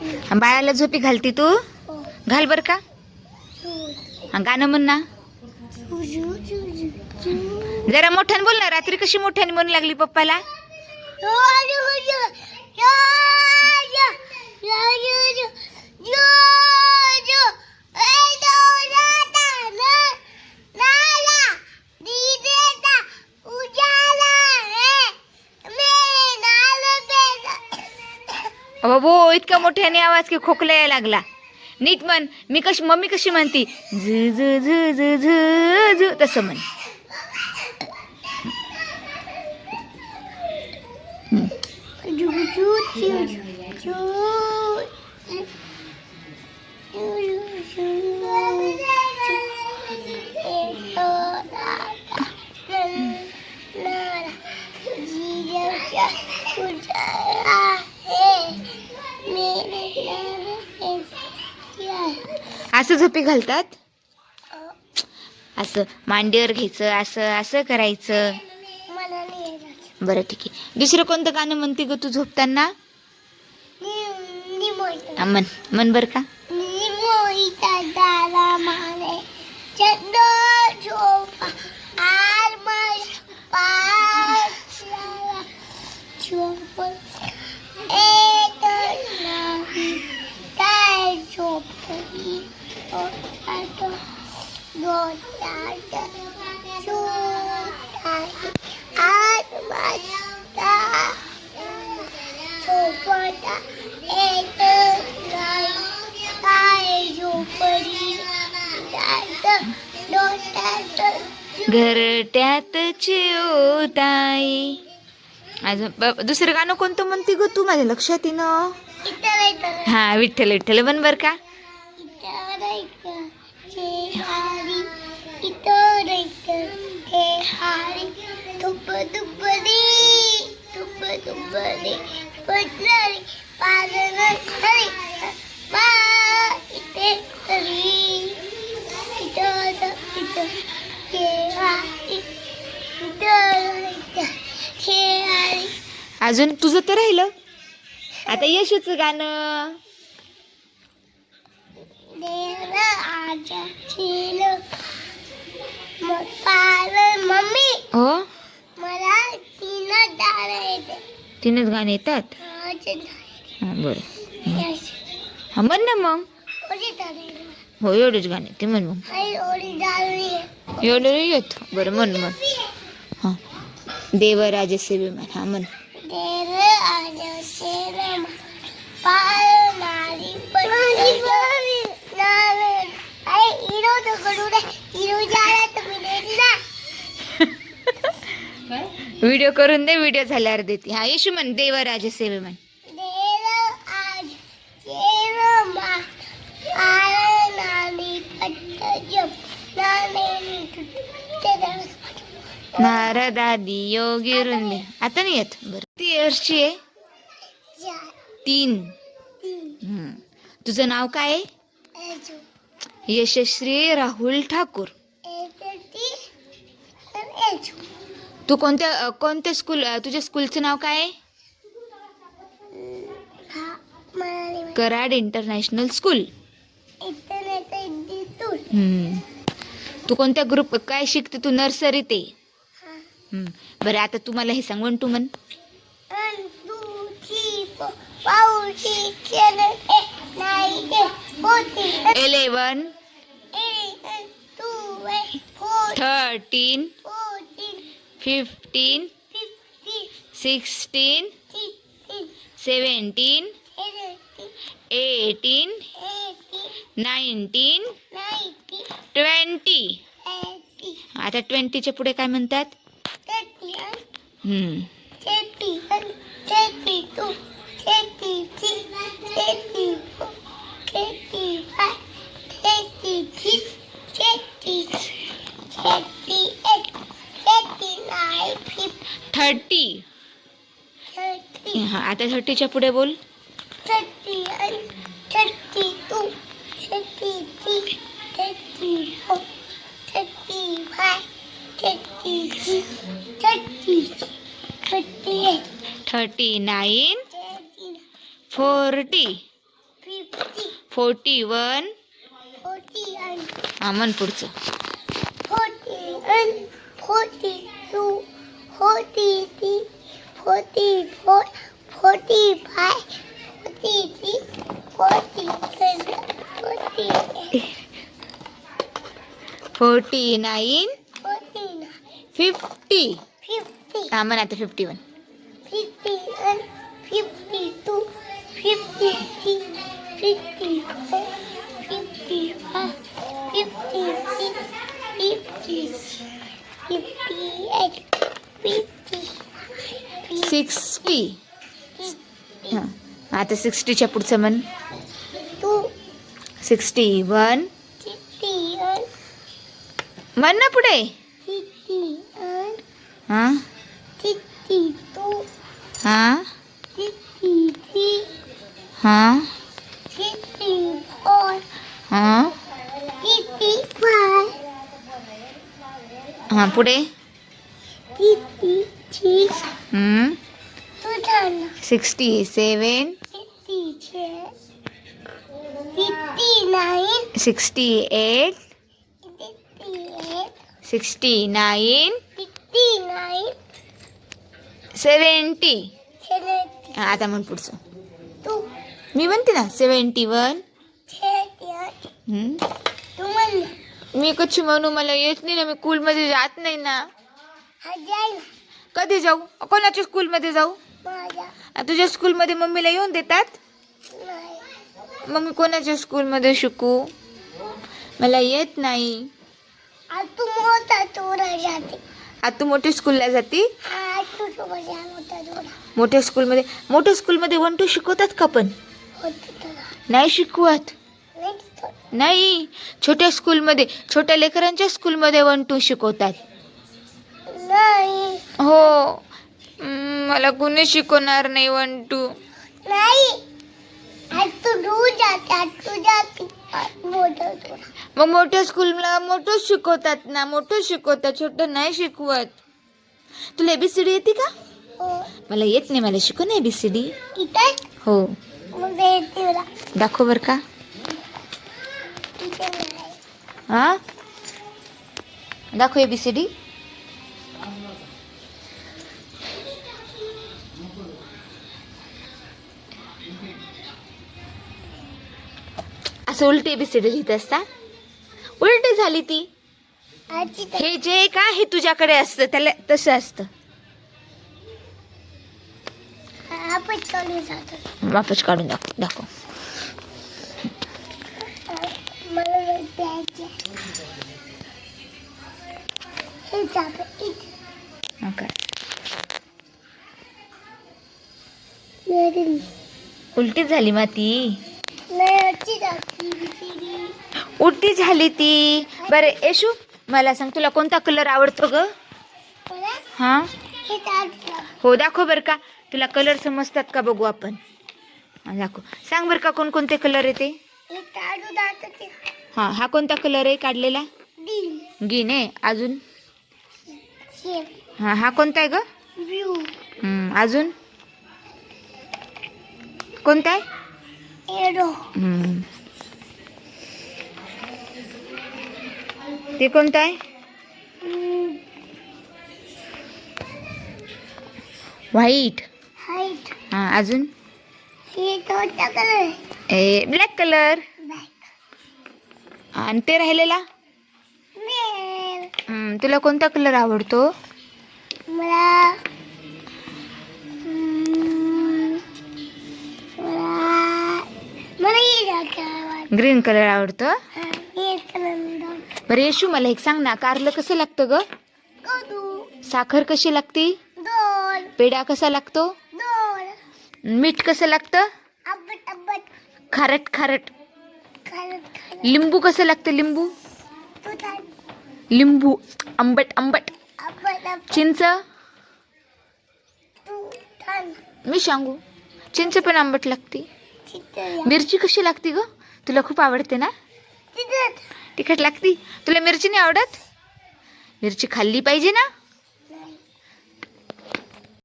बाळाला झोपी घालती तू? घाल बर का. गाणं म्हण ना जरा मोठ्याने बोल ना. रात्री कशी मोठ्याने म्हणू लागली पप्पाला? बाबू इतका मोठ्याने आवाज की खोकला यायला लागला. नीट म्हण. मम्मी कशी म्हणती? झ झ झ झ झ झ तसं म्हण. असं झोपी घालतात. असं मांडीवर घ्यायचं. असं असं करायचं. बरं ठीक आहे. दुसरं कोणतं गाणं म्हणते ग तू झोपताना? म्हण म्हण बर का. घरट्यात चिवताई. अजून दुसरं गाणं कोणतं म्हणते ग तू? माझ्या लक्षात येईन. हा विठ्ठल विठ्ठल म्हण बर का. अजून तुझं तर राहिलं. आता यशूचं गाणं. मम्मी हो मला तीनच गाणे येतात. बरं हा म्हण ना मग. हो एवढेच गाणे ते म्हण मग. एवढं येत. बरं म्हण म्हण. हा देवराज सेवे म्हण. हा म्हण. व्हिडिओ करून दे. व्हिडिओ झाल्यावर देते. हा येशू म्हण. देवराज सेवे म्हण. नारदादी योगी रुंदे. आता नाही येत. बरं ती इयर्सची आहे? 3. तुझं नाव काय आहे? यशश्री राहुल ठाकूर. तू कोणत्या स्कूल? तुझ्या स्कूलचं नाव काय आहे? Karad international school. तू कोणत्या ग्रुप काय शिकते तू? नर्सरीत आहे. बरं आता तू मला हे सांग. 1 2 म्हण. 11 13 15 16 17 18 19 20. आता 20च्या पुढे काय म्हणतात? 30. हा आता 30च्या पुढे बोल. 31 32 33 34 35 36 37 38 39 40. 41. 41. हा म्हण पुढचं. 41, 42, 43, 44, 45, 46, 47, 48, 49, 49, 50. 50, हा म्हण आता 51. 51, 52, 53, 54, 55, 56, 57, 58, 60. हा आता 60च्या पुढचं म्हण. 61. 61, म्हण ना पुढे. 61, हा 62, हा 63, हा 64, हा 55, हा पुढे. 56, 67. 59, 68. 69. 70. हा, आता म्हण पुढचं. मी म्हणते ना 71. मी कशी म्हणू, मला येत नाही ना, मी स्कूलमध्ये जात नाही ना. कधी जाऊ, कोणाच्या स्कूलमध्ये जाऊ? तुझ्या स्कूलमध्ये मम्मीला येऊन देतात? मग मी कोणाच्या स्कूलमध्ये शिकू? मला येत नाही. आता तू मोठ्या स्कूलला जाती? मोठ्या स्कूलमध्ये 1 2 शिकवतात का? पण नाही शिकवत. नाही, छोट्या स्कूलमध्ये, छोट्या लेकरांच्या स्कूलमध्ये 1 2 शिकवतात. हो. मला कोणी शिकवणार नाही 1 2. मग मोठ्या स्कूलला मोठं शिकवतात ना, मोठं शिकवतात, छोटं नाही शिकवत. तुला ABCD येते का? मला येत नाही, मला शिकव ना ABCD. हो. दाखव बर का. हा दाखव ABCD. असं उलटी ABCD लिहित असता. उलटी झाली ती. हे जे का हे तुझ्याकडे असतं त्याला तसं असतं. वापस काढून दाखव. उलटी झाली माती. उलटी झाली ती. बरं येशू, मला सांग, तुला कोणता कलर आवडतो ग? हा हो, दाखव बर का. तुला कलर समजतात का बघू आपण. दाखव, सांग बर का कोणकोणते कलर येते. हा कोणता कलर आहे काढलेला? ग्रीन आहे. अजून? हा कोणता आहे ग? अजून कोणता आहे? ते कोणता आहे? व्हाईट. हा अजून? Black colour. आणि ते राहिलेला? तुला कोणता कलर आवडतो? ग्रीन कलर आवडतो. बरं येशू, मला एक सांग ना, कारलं कसं लागतं ग? साखर कशी लागती? पेढा कसा लागतो? मीठ कसं लागतं? खारट. लिंबू कसं लागतं? लिंबू आंबट. चिंच? मी सांगू, चिंच पण आंबट लागते. मिरची कशी लागते ग? तुला खूप आवडते ना? तिखट लागती. तुला मिरची नाही आवडत? मिरची खाल्ली पाहिजे ना.